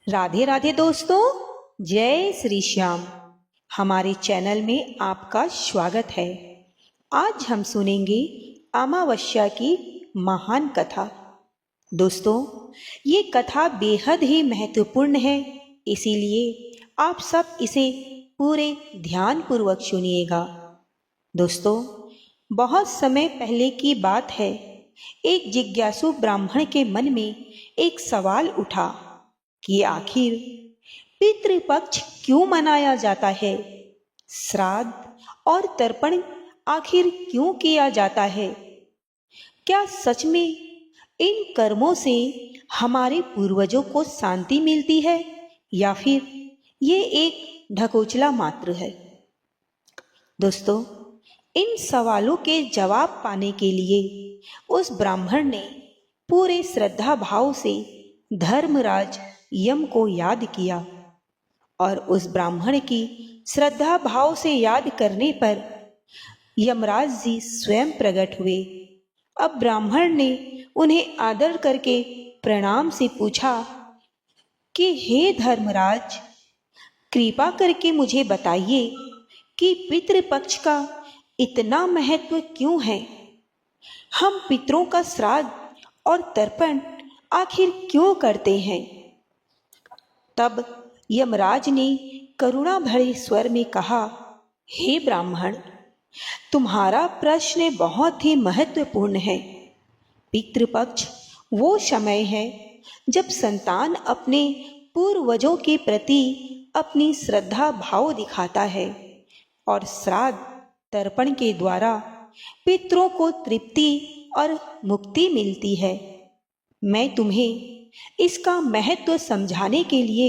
राधे राधे दोस्तों, जय श्री श्याम। हमारे चैनल में आपका स्वागत है। आज हम सुनेंगे अमावस्या की महान कथा। दोस्तों, ये कथा बेहद ही महत्वपूर्ण है, इसीलिए आप सब इसे पूरे ध्यान पूर्वक सुनिएगा। दोस्तों, बहुत समय पहले की बात है। एक जिज्ञासु ब्राह्मण के मन में एक सवाल उठा कि आखिर पितृपक्ष क्यों मनाया जाता है? श्राद्ध और तर्पण आखिर क्यों किया जाता है? क्या सच में इन कर्मों से हमारे पूर्वजों को शांति मिलती है या फिर ये एक ढकोसला मात्र है? दोस्तों, इन सवालों के जवाब पाने के लिए उस ब्राह्मण ने पूरे श्रद्धा भाव से धर्मराज यम को याद किया और उस ब्राह्मण की श्रद्धा भाव से याद करने पर यमराज जी स्वयं प्रकट हुए। अब ब्राह्मण ने उन्हें आदर करके प्रणाम से पूछा कि हे धर्मराज, कृपा करके मुझे बताइए कि पितृपक्ष का इतना महत्व क्यों है? हम पितरों का श्राद्ध और तर्पण आखिर क्यों करते हैं? तब यमराज ने करुणा भरे स्वर में कहा, हे ब्राह्मण, तुम्हारा प्रश्न बहुत ही महत्वपूर्ण है। पितृपक्ष वो समय है जब संतान अपने पूर्वजों के प्रति अपनी श्रद्धा भाव दिखाता है और श्राद्ध तर्पण के द्वारा पितरों को तृप्ति और मुक्ति मिलती है। मैं तुम्हें इसका महत्व समझाने के लिए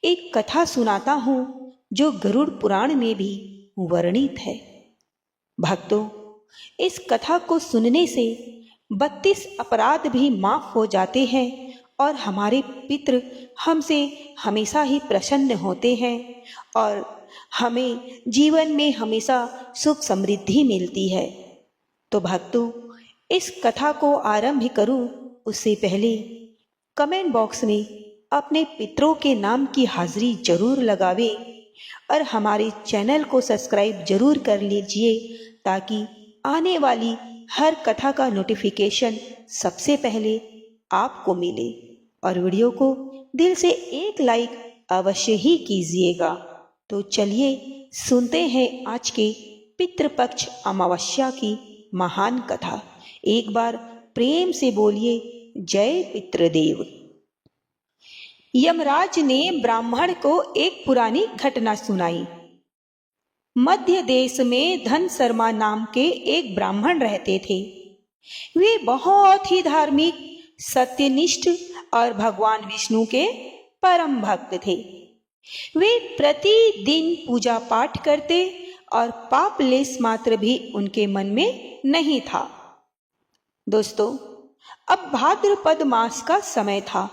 एक कथा सुनाता हूँ जो गरुड़ पुराण में भी वर्णित है। भक्तों, इस कथा को सुनने से 32 अपराध भी माफ हो जाते हैं और हमारे पितृ हमसे हमेशा ही प्रसन्न होते हैं और हमें जीवन में हमेशा सुख समृद्धि मिलती है। तो भक्तों, इस कथा को आरंभ करूं उससे पहले कमेंट बॉक्स में अपने पितरों के नाम की हाजिरी जरूर लगावे और हमारे चैनल को सब्सक्राइब जरूर कर लीजिए ताकि आने वाली हर कथा का नोटिफिकेशन सबसे पहले आपको मिले। और वीडियो को दिल से एक लाइक अवश्य ही कीजिएगा। तो चलिए सुनते हैं आज के पितृपक्ष अमावस्या की महान कथा। एक बार प्रेम से बोलिए, जय पितृदेव। यमराज ने ब्राह्मण को एक पुरानी घटना सुनाई। मध्य देश में धन शर्मा नाम के एक ब्राह्मण रहते थे। वे बहुत ही धार्मिक, सत्यनिष्ठ और भगवान विष्णु के परम भक्त थे। वे प्रतिदिन पूजा पाठ करते और पाप लेस मात्र भी उनके मन में नहीं था। दोस्तों, अब भाद्रपद मास का समय था।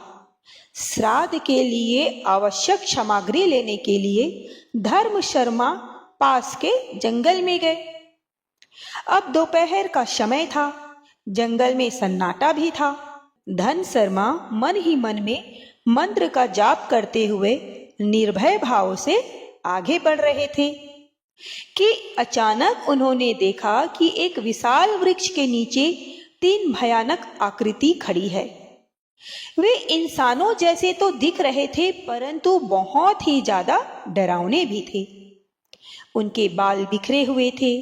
श्राद्ध के लिए आवश्यक सामग्री लेने के लिए धर्म शर्मा पास के जंगल में गए। अब दोपहर का समय था, जंगल में सन्नाटा भी था। धन शर्मा मन ही मन में मंत्र का जाप करते हुए निर्भय भाव से आगे बढ़ रहे थे कि अचानक उन्होंने देखा कि एक विशाल वृक्ष के नीचे 3 भयानक आकृति खड़ी है। वे इंसानों जैसे तो दिख रहे थे, परंतु बहुत ही ज्यादा डरावने भी थे। उनके बाल बिखरे हुए थे,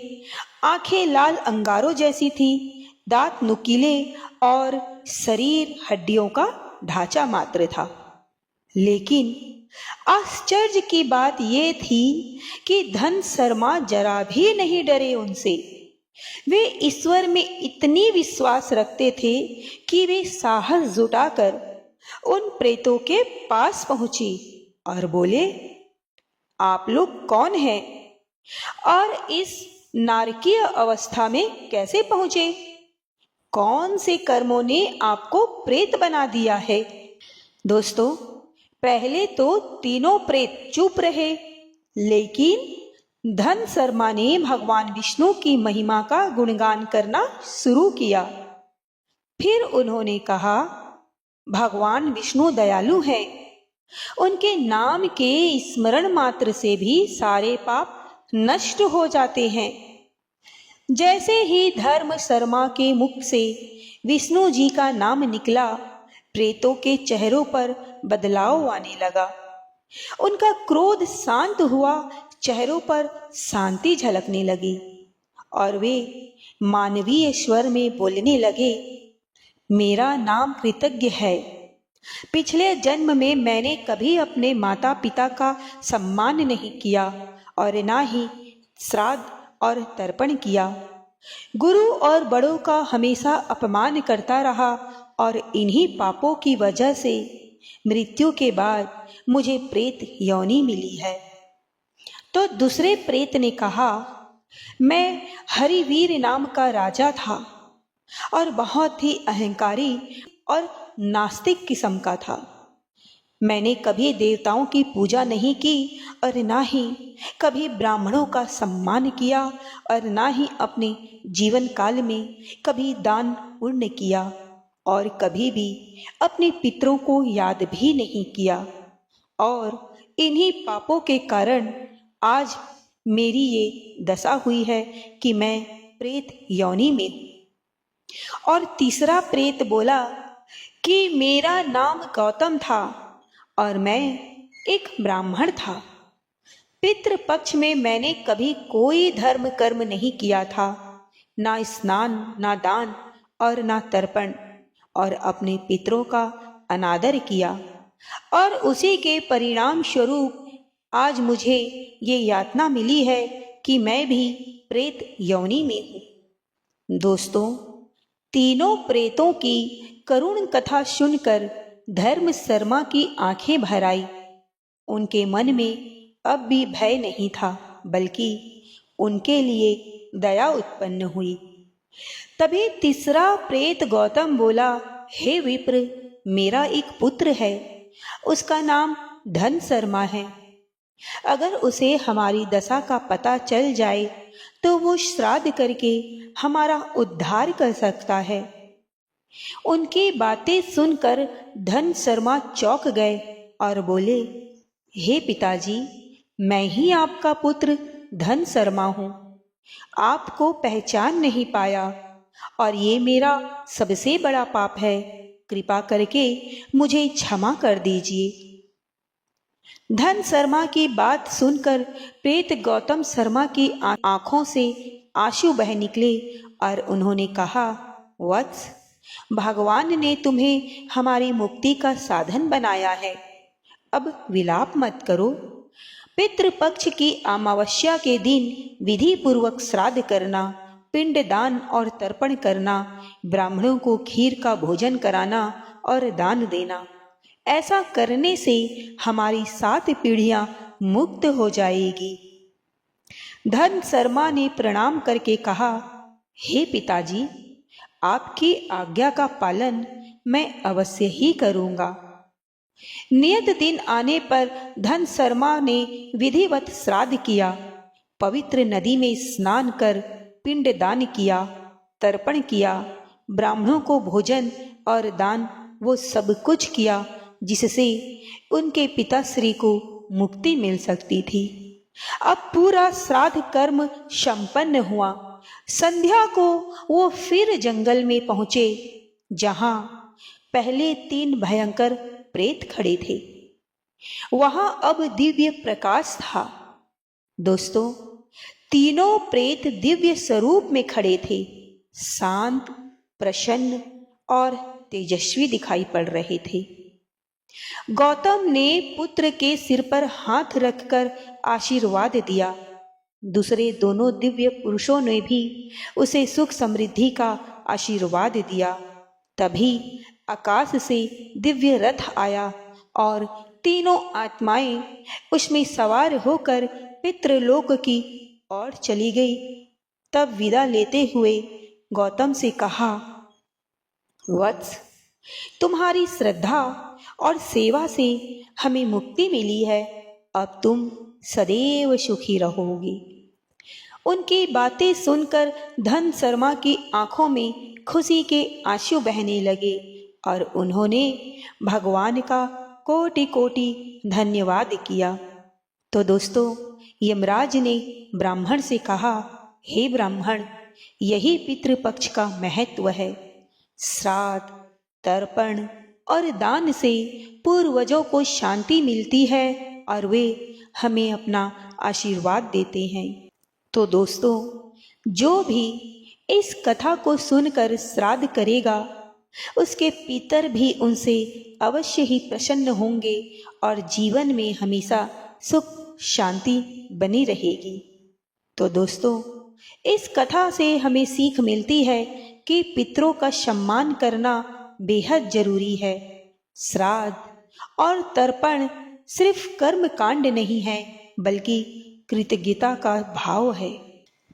आंखें लाल अंगारों जैसी थी, दांत नुकीले और शरीर हड्डियों का ढांचा मात्र था। लेकिन आश्चर्य की बात यह थी कि धन शर्मा जरा भी नहीं डरे उनसे। वे ईश्वर में इतनी विश्वास रखते थे कि वे साहस जुटाकर उन प्रेतों के पास पहुंची और बोले, आप लोग कौन हैं और इस नारकीय अवस्था में कैसे पहुंचे? कौन से कर्मों ने आपको प्रेत बना दिया है? दोस्तों, पहले तो तीनों प्रेत चुप रहे, लेकिन धन शर्मा ने भगवान विष्णु की महिमा का गुणगान करना शुरू किया। फिर उन्होंने कहा, भगवान विष्णु दयालु हैं, उनके नाम के स्मरण मात्र से भी सारे पाप नष्ट हो जाते हैं। जैसे ही धर्म शर्मा के मुख से विष्णु जी का नाम निकला, प्रेतों के चेहरों पर बदलाव आने लगा। उनका क्रोध शांत हुआ, चेहरों पर शांति झलकने लगी और वे मानवीय स्वर में बोलने लगे, मेरा नाम कृतज्ञ है। पिछले जन्म में मैंने कभी अपने माता पिता का सम्मान नहीं किया और ना ही श्राद्ध और तर्पण किया। गुरु और बड़ों का हमेशा अपमान करता रहा और इन्हीं पापों की वजह से मृत्यु के बाद मुझे प्रेत योनि मिली है। तो दूसरे प्रेत ने कहा, मैं हरिवीर नाम का राजा था और बहुत ही अहंकारी और नास्तिक किस्म का था। मैंने कभी देवताओं की पूजा नहीं की और ना ही कभी ब्राह्मणों का सम्मान किया और ना ही अपने जीवन काल में कभी दान पुण्य किया और कभी भी अपने पितरों को याद भी नहीं किया। और इन्हीं पापों के कारण आज मेरी ये दशा हुई है कि मैं प्रेत योनि में हूँ। और तीसरा प्रेत बोला कि मेरा नाम गौतम था और मैं एक ब्राह्मण था। पितृपक्ष में मैंने कभी कोई धर्म कर्म नहीं किया था, ना स्नान, ना दान और ना तर्पण, और अपने पितरों का अनादर किया और उसी के परिणाम स्वरूप आज मुझे ये यातना मिली है कि मैं भी प्रेत योनि में हूँ। दोस्तों, तीनों प्रेतों की करुण कथा सुनकर धर्म शर्मा की आंखें भर आई। उनके मन में अब भी भय नहीं था, बल्कि उनके लिए दया उत्पन्न हुई। तभी तीसरा प्रेत गौतम बोला, हे विप्र, मेरा एक पुत्र है, उसका नाम धन शर्मा है। अगर उसे हमारी दशा का पता चल जाए तो वो श्राद्ध करके हमारा उद्धार कर सकता है। उनकी बातें सुनकर धन शर्मा चौंक गए और बोले, हे पिताजी, मैं ही आपका पुत्र धन शर्मा हूँ। आपको पहचान नहीं पाया और ये मेरा सबसे बड़ा पाप है। कृपा करके मुझे क्षमा कर दीजिए। धन शर्मा की बात सुनकर प्रेत गौतम शर्मा की आंखों से आंसू बह निकले और उन्होंने कहा, वत्स, भगवान ने तुम्हें हमारी मुक्ति का साधन बनाया है, अब विलाप मत करो। पितृपक्ष की अमावस्या के दिन विधि पूर्वक श्राद्ध करना, पिंडदान और तर्पण करना, ब्राह्मणों को खीर का भोजन कराना और दान देना, ऐसा करने से हमारी 7 पीढ़ियां मुक्त हो जाएगी। धन शर्मा ने प्रणाम करके कहा, हे पिताजी, आपकी आज्ञा का पालन मैं अवश्य ही करूंगा। नियत दिन आने पर धन शर्मा ने विधिवत श्राद्ध किया, पवित्र नदी में स्नान कर पिंडदान किया, तर्पण किया, ब्राह्मणों को भोजन और दान वो सब कुछ किया जिससे उनके पिताश्री को मुक्ति मिल सकती थी। अब पूरा श्राद्ध कर्म संपन्न हुआ। संध्या को वो फिर जंगल में पहुंचे जहां पहले 3 भयंकर प्रेत खड़े थे। वहां अब दिव्य प्रकाश था। दोस्तों, तीनों प्रेत दिव्य स्वरूप में खड़े थे, शांत, प्रसन्न और तेजस्वी दिखाई पड़ रहे थे। गौतम ने पुत्र के सिर पर हाथ रखकर आशीर्वाद दिया। दूसरे दोनों दिव्य पुरुषों ने भी उसे सुख समृद्धि का आशीर्वाद दिया। तभी आकाश से दिव्य रथ आया और तीनों आत्माएं उसमें सवार होकर पितृलोक की ओर चली गई। तब विदा लेते हुए गौतम से कहा, वत्स, तुम्हारी श्रद्धा और सेवा से हमें मुक्ति मिली है, अब तुम सदैव सुखी रहोगे। उनकी बातें सुनकर धन शर्मा की आंखों में खुशी के आंसू बहने लगे और उन्होंने भगवान का कोटि कोटि धन्यवाद किया। तो दोस्तों, यमराज ने ब्राह्मण से कहा, हे ब्राह्मण, यही पितृपक्ष का महत्व है। श्राद्ध, तर्पण और दान से पूर्वजों को शांति मिलती है और वे हमें अपना आशीर्वाद देते हैं। तो दोस्तों, जो भी इस कथा को सुनकर श्राद्ध करेगा, उसके पितर भी उनसे अवश्य ही प्रसन्न होंगे और जीवन में हमेशा सुख शांति बनी रहेगी। तो दोस्तों, इस कथा से हमें सीख मिलती है कि पितरों का सम्मान करना बेहद जरूरी है। श्राद्ध और तर्पण सिर्फ कर्म कांड नहीं है, बल्कि कृतज्ञता का भाव है।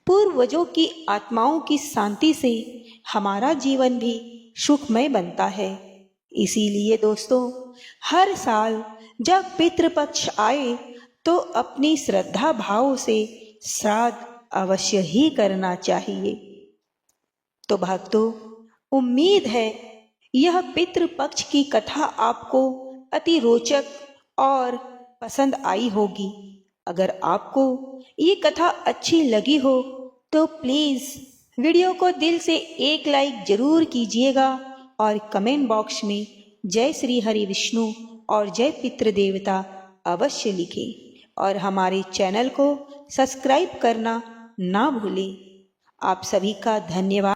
पूर्वजों की आत्माओं की शांति से हमारा जीवन भी सुखमय बनता है। इसीलिए दोस्तों, हर साल जब पितृपक्ष आए तो अपनी श्रद्धा भाव से श्राद्ध अवश्य ही करना चाहिए। तो भक्तों, उम्मीद है यह पितृपक्ष की कथा आपको अति रोचक और पसंद आई होगी। अगर आपको ये कथा अच्छी लगी हो तो प्लीज़ वीडियो को दिल से एक लाइक जरूर कीजिएगा और कमेंट बॉक्स में जय श्री हरि विष्णु और जय पितृदेवता अवश्य लिखें और हमारे चैनल को सब्सक्राइब करना ना भूलें। आप सभी का धन्यवाद।